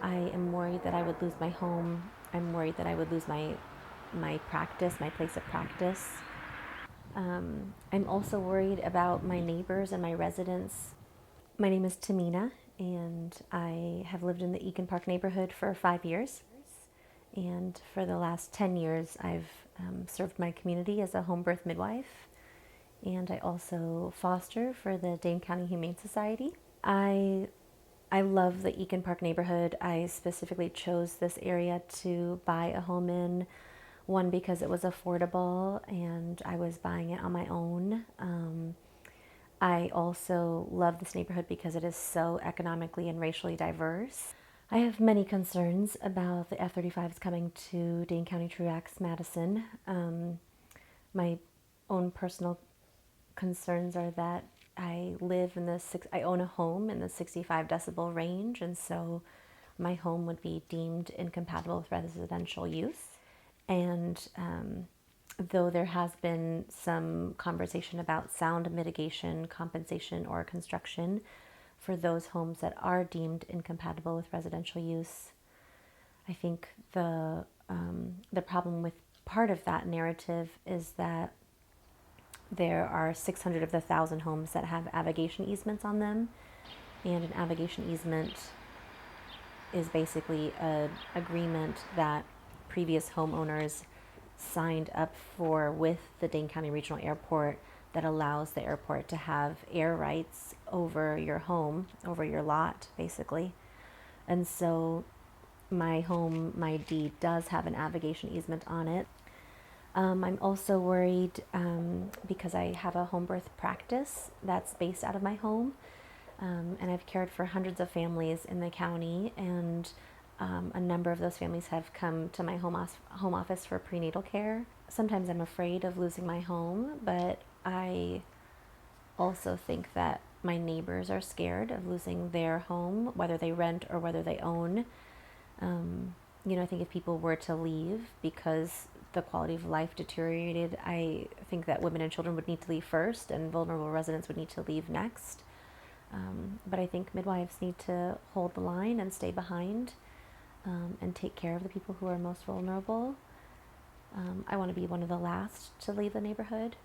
I am worried that I would lose my home. I'm worried that I would lose my practice, my place of practice. I'm also worried about my neighbors and my residents. My name is Tehmina, and I have lived in the Eakin Park neighborhood for 5 years. And for the last 10 years, I've served my community as a home birth midwife. And I also foster for the Dane County Humane Society. I love the Eakin Park neighborhood. I specifically chose this area to buy a home in. One, because it was affordable and I was buying it on my own. I also love this neighborhood because it is so economically and racially diverse. I have many concerns about the F-35s coming to Dane County, Truax, Madison. My own personal concerns are that I own a home in the 65 decibel range, and so my home would be deemed incompatible with residential use. And though there has been some conversation about sound mitigation, compensation, or construction for those homes that are deemed incompatible with residential use, I think the problem with part of that narrative is that there are 600 of the 1,000 homes that have avigation easements on them, and an avigation easement is basically an agreement that previous homeowners signed up for with the Dane County Regional Airport that allows the airport to have air rights over your home, over your lot, basically. And so my home, my deed does have an avigation easement on it. I'm also worried because I have a home birth practice that's based out of my home, and I've cared for hundreds of families in the county, and a number of those families have come to my home office for prenatal care. Sometimes I'm afraid of losing my home, but I also think that my neighbors are scared of losing their home, whether they rent or whether they own. I think if people were to leave because the quality of life deteriorated, I think that women and children would need to leave first and vulnerable residents would need to leave next. But I think midwives need to hold the line and stay behind and take care of the people who are most vulnerable. I want to be one of the last to leave the neighborhood.